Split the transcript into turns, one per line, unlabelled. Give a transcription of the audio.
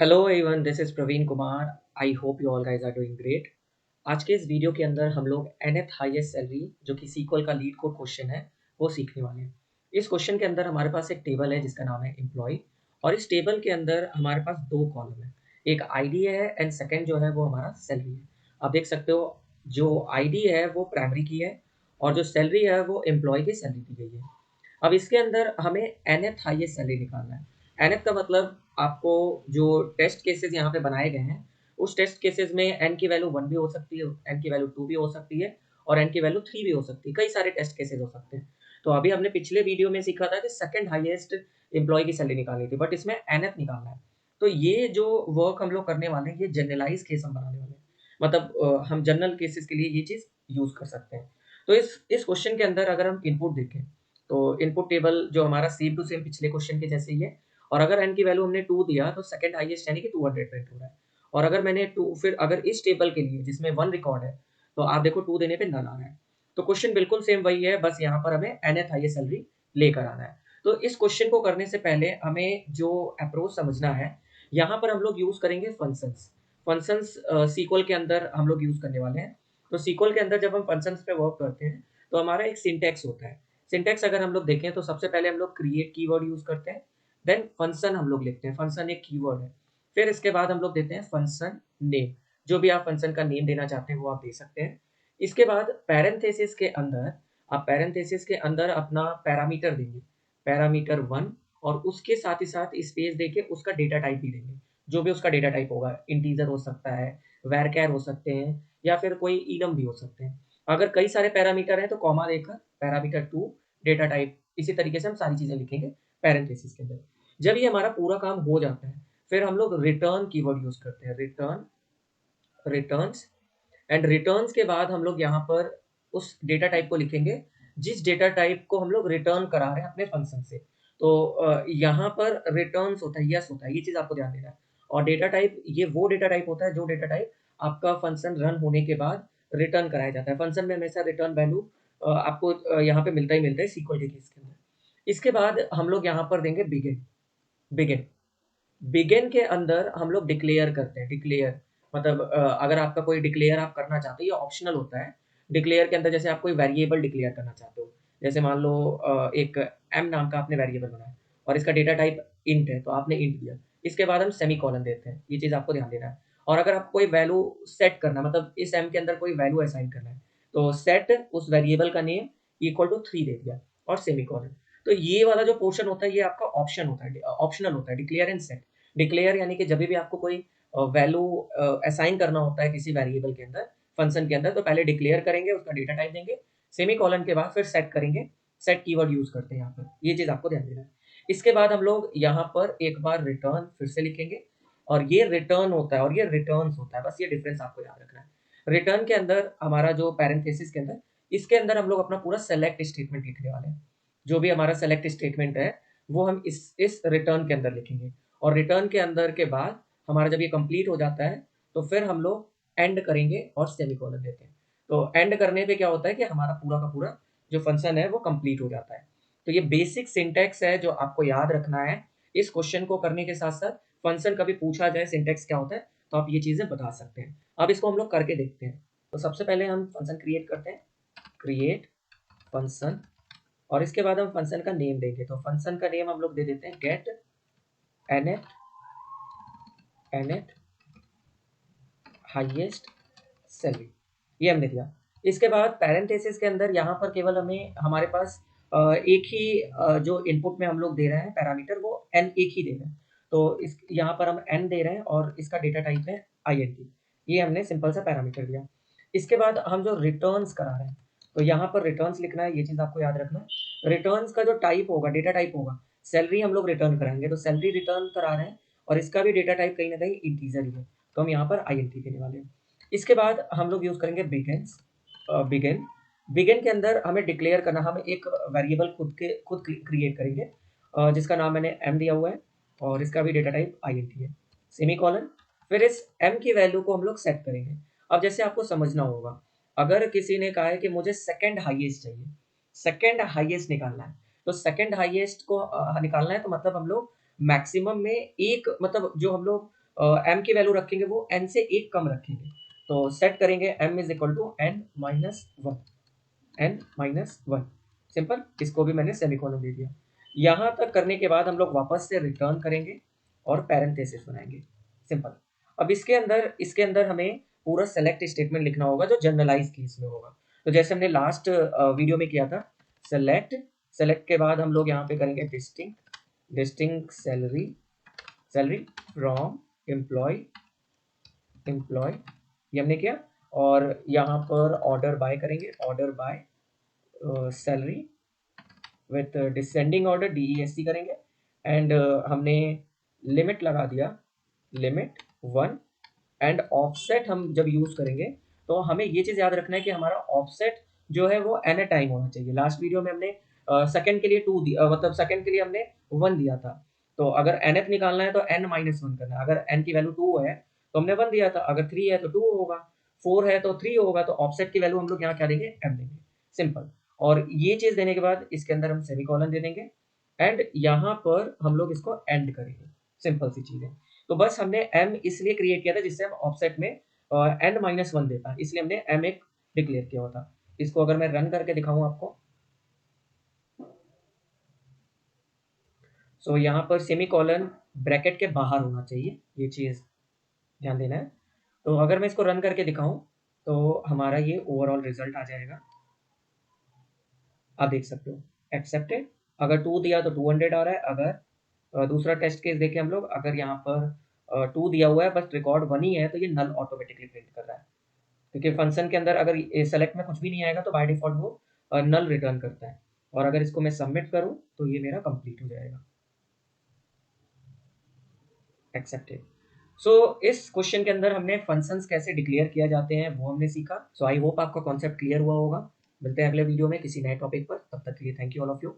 Hello everyone, this is Praveen Kumar. I hope you all guys are doing great. आज के इस video के अंदर हम लोग एनएथ हाईएस्ट सैलरी जो कि सीक्वल का लीड कोड क्वेश्चन है वो सीखने वाले हैं। इस क्वेश्चन के अंदर हमारे पास एक टेबल है जिसका नाम है एम्प्लॉय, और इस टेबल के अंदर हमारे पास दो कॉलम है, एक आईडी है एंड सेकंड जो है वो हमारा सैलरी है। आप देख सकते हो जो आईडी है वो प्राइमरी की है और जो सैलरी है वो एम्प्लॉय की सैलरी दी गई है। अब इसके अंदर हमें एनएथ हाईएस्ट सैलरी निकालना है। एनएथ का मतलब आपको जो टेस्ट केसेस यहाँ पे बनाए गए हैं उस टेस्ट केसेस में एन की वैल्यू 1 भी हो सकती है, एन की वैल्यू 2 भी हो सकती है और एन की वैल्यू 3 भी हो सकती है। कई सारे टेस्ट केसेस हो सकते हैं। तो अभी हमने पिछले वीडियो में सीखा था कि सेकंड हाईएस्ट एम्प्लॉय की सैलरी निकालनी थी, बट इसमें एनएथ निकालना है। तो ये जो वर्क हम लोग करने वाले हैं ये जनरलाइज केस हम बनाने वाले हैं, मतलब हम जनरल केसेस के लिए ये चीज़ यूज़ कर सकते हैं। तो इस क्वेश्चन के अंदर अगर हम इनपुट देखें तो इनपुट टेबल जो हमारा सेम टू सेम पिछले क्वेश्चन के जैसे ही है, और अगर n की वैल्यू हमने 2 दिया तो सेकंड हाईएस्ट यानी कि 200 प्रिंट हो रहा है। और अगर मैंने 2 फिर अगर इस टेबल के लिए जिसमें 1 रिकॉर्ड है तो आप देखो 2 देने पे नल आ रहा है। तो क्वेश्चन बिल्कुल सेम वही है, बस यहाँ पर हमें nth हाईएस्ट सैलरी लेकर आना है। तो इस क्वेश्चन को करने से पहले हमें जो अप्रोच समझना है, यहाँ पर हम लोग यूज़ करेंगे फंक्शंस। फंक्शंस सीक्वल के अंदर हम लोग यूज़ करने वाले हैं। तो सीक्वल के अंदर जब हम फंक्शंस पे वर्क करते हैं तो हमारा एक सिंटैक्स होता है। सिंटैक्स अगर हम लोग देखें तो सबसे पहले हम लोग क्रिएट कीवर्ड यूज़ करते हैं, देन फंक्शन हम लोग लिखते हैं, फंक्शन एक कीवर्ड है। फिर इसके बाद हम लोग देते हैं फंक्शन नेम, जो भी आप फंक्शन का नेम देना चाहते हैं वो आप दे सकते हैं। इसके बाद पैरेंथेसिस के अंदर आप पैरेंथेसिस के अंदर अपना पैरामीटर देंगे, पैरामीटर 1, और उसके साथ ही साथ स्पेस देके उसका डेटा टाइप भी देंगे। जो भी उसका डेटा टाइप होगा, इंटीजर हो सकता है, वैरचर हो सकते हैं, या फिर कोई इनम भी हो सकते हैं। अगर कई सारे पैरामीटर हैं तो कॉमा देकर पैरामीटर 2 डेटा टाइप, इसी तरीके से हम सारी चीज़ें लिखेंगे पैरेंथेसिस के अंदर। जब ये हमारा पूरा काम हो जाता है फिर हम लोग रिटर्न कीवर्ड यूज़ करते हैं, रिटर्न, रिटर्न्स। एंड रिटर्न्स के बाद हम लोग यहाँ पर उस डेटा टाइप को लिखेंगे जिस डेटा टाइप को हम लोग रिटर्न करा रहे हैं अपने फंक्शन से। तो यहाँ पर रिटर्न्स होता है, यस होता है, ये चीज़ आपको ध्यान देना है। और डेटा टाइप ये वो डेटा टाइप होता है जो डेटा टाइप आपका फंक्शन रन होने के बाद रिटर्न कराया जाता है। फंक्शन में हमेशा रिटर्न वैल्यू आपको यहाँ पे मिलता ही मिलता है सीक्वल के केस के अंदर। इसके बाद हम लोग यहाँ पर देंगे बिगिन। बिगिन बिगिन के अंदर हम लोग डिक्लेयर करते हैं, डिक्लेयर मतलब अगर आपका कोई डिक्लेयर आप करना चाहते हो, ये ऑप्शनल होता है। डिक्लेयर के अंदर जैसे आप कोई वेरिएबल डिक्लेयर करना चाहते हो, जैसे मान लो एक एम नाम का आपने वेरिएबल बनाया और इसका डेटा टाइप इंट है तो आपने इंट दिया। इसके बाद हम सेमीकोलन देते हैं, ये चीज़ आपको ध्यान देना है। और अगर आपको कोई वैल्यू सेट करना, मतलब इस एम के अंदर कोई वैल्यू असाइन करना है, तो सेट उस वेरिएबल का नेम इक्वल टू 3 दे दिया और सेमीकोलन। तो ये वाला जो पोर्शन होता है ये आपका ऑप्शन होता है, ऑप्शनल होता है, डिक्लेयर एंड सेट। डिक्लेयर यानी कि जब भी आपको कोई वैल्यू असाइन करना होता है किसी वेरिएबल के अंदर, फंक्शन के अंदर, तो पहले डिक्लेयर करेंगे, उसका डेटा टाइप देंगे, सेमीकोलन के बाद फिर सेट करेंगे। सेट कीवर्ड यूज़ करते हैं यहाँ पर, ये चीज़ आपको ध्यान देना है। इसके बाद हम लोग यहाँ पर एक बार रिटर्न फिर से लिखेंगे, और ये रिटर्न होता है और ये रिटर्न्स होता है, बस ये डिफरेंस आपको याद रखना है। रिटर्न के अंदर हमारा जो पैरेंथेसिस के अंदर, इसके अंदर हम लोग अपना पूरा सेलेक्ट स्टेटमेंट लिखने वाले हैं। जो भी हमारा सेलेक्ट स्टेटमेंट है वो हम इस रिटर्न के अंदर लिखेंगे। और रिटर्न के अंदर के बाद हमारा जब ये कंप्लीट हो जाता है तो फिर हम लोग एंड करेंगे और सेमीकोलन देते हैं। तो एंड करने पे क्या होता है कि हमारा पूरा का पूरा जो फंक्शन है वो कंप्लीट हो जाता है। तो ये बेसिक सिंटैक्स है जो आपको याद रखना है। इस क्वेश्चन को करने के साथ साथ फंक्शन कभी पूछा जाए सिंटैक्स क्या होता है तो आप ये चीज़ें बता सकते हैं। अब इसको हम लोग करके देखते हैं। तो सबसे पहले हम फंक्शन क्रिएट करते हैं, क्रिएट फंक्शन, और इसके बाद हम फंक्शन का नेम देंगे। तो फंक्शन का नेम हम लोग दे देते हैं गेट nth हाईएस्ट सैलरी, ये हमने दिया। इसके बाद पैरेंथेसिस के अंदर यहाँ पर केवल हमें हमारे पास एक ही जो इनपुट में हम लोग दे रहे हैं पैरामीटर वो n एक ही दे रहे हैं। तो इस यहाँ पर हम n दे रहे हैं और इसका डेटा टाइप है int। ये हमने सिंपल सा पैरामीटर दिया। इसके बाद हम जो रिटर्न्स करा रहे हैं तो यहाँ पर रिटर्न्स लिखना है, ये चीज़ आपको याद रखना है। रिटर्न्स का जो टाइप होगा, डेटा टाइप होगा, सैलरी हम लोग रिटर्न कराएंगे तो सैलरी रिटर्न करा रहे हैं और इसका भी डेटा टाइप कहीं ना कहीं इंटीजर ही है, तो हम यहाँ पर int देने वाले हैं। इसके बाद हम लोग यूज़ करेंगे बिगिन्स, बिगिन। बिगिन के अंदर हमें डिक्लेयर करना, हम एक वेरिएबल खुद क्रिएट करेंगे जिसका नाम मैंने m दिया हुआ है और इसका भी डेटा टाइप int है, सेमीकोलन। फिर इस m की वैल्यू को हम लोग सेट करेंगे। अब जैसे आपको समझना होगा, अगर किसी ने कहा है कि मुझे सेकंड हाईएस्ट चाहिए, सेकंड हाईएस्ट निकालना है, तो सेकंड हाईएस्ट को निकालना है तो मतलब हम लोग मैक्सिमम में एक, मतलब जो हम लोग m की वैल्यू रखेंगे वो n से एक कम रखेंगे। तो सेट करेंगे m is equal to n minus one, n minus one. Simple, इसको भी मैंने सेमीकोलन दे दिया। यहाँ तक करने के बाद हम लोग वापस से रिटर्न करेंगे और पैरेंथेसिस बनाएंगे। सिंपल। अब इसके अंदर हमें पूरा सेलेक्ट स्टेटमेंट लिखना होगा जो जनरलाइज केस में होगा। तो जैसे हमने लास्ट वीडियो में किया था, सेलेक्ट के बाद हम लोग यहाँ पे करेंगे डिस्टिंक्ट सैलरी फ्रॉम एम्प्लॉय, ये हमने किया। और यहाँ पर ऑर्डर बाय करेंगे, order by salary with descending order, DESC करेंगे। एंड हमने लिमिट लगा दिया, लिमिट 1। एंड ऑफसेट हम जब यूज करेंगे तो हमें ये चीज याद रखना है कि हमारा ऑफसेट जो है वो एन टाइम होना चाहिए। लास्ट वीडियो में हमने सेकंड के लिए 2 दिया, मतलब सेकंड के लिए हमने 1 दिया था। तो अगर nth निकालना है तो n माइनस 1 करना है। अगर n की वैल्यू 2 है तो हमने 1 दिया था, अगर 3 है तो 2 होगा, 4 है तो 3 होगा। तो ऑफसेट की वैल्यू हम लोग यहाँ क्या देंगे, m देंगे। सिंपल। और ये चीज देने के बाद इसके अंदर हम सेमीकोलन दे देंगे एंड यहाँ पर हम लोग इसको एंड करेंगे। सिंपल सी चीज है। तो बस हमने m इसलिए क्रिएट किया था जिससे हम ऑफसेट में n माइनस 1 देता है, इसलिए हमने m एक डिक्लेयर किया हुआ था। इसको अगर मैं रन करके दिखाऊं आपको, सो यहाँ पर सेमीकोलन ब्रैकेट के बाहर होना चाहिए, ये चीज ध्यान देना है। तो अगर मैं इसको रन करके दिखाऊं तो हमारा ये ओवरऑल रिजल्ट आ जाएगा। आप देख सकते हो एक्सेप्टेड, अगर 2 दिया तो 200 आ रहा है। अगर दूसरा टेस्ट केस देखें हम लोग, अगर यहाँ पर 2 दिया हुआ है बस रिकॉर्ड 1 ही है तो ये नल ऑटोमेटिकली प्रिंट कर रहा है, क्योंकि फंक्शन के अंदर अगर सेलेक्ट में कुछ भी नहीं आएगा तो बाय डिफॉल्ट वो नल रिटर्न करता है। और अगर इसको मैं सबमिट करूं तो ये मेरा कंप्लीट हो जाएगा, एक्सेप्टेड। सो इस क्वेश्चन के अंदर हमने फंक्शंस कैसे डिक्लेयर किया जाते हैं वो हमने सीखा। सो आई होप आपका कॉन्सेप्ट क्लियर हुआ होगा। मिलते हैं अगले वीडियो में किसी नए टॉपिक पर, तब तक के लिए thank you all of you.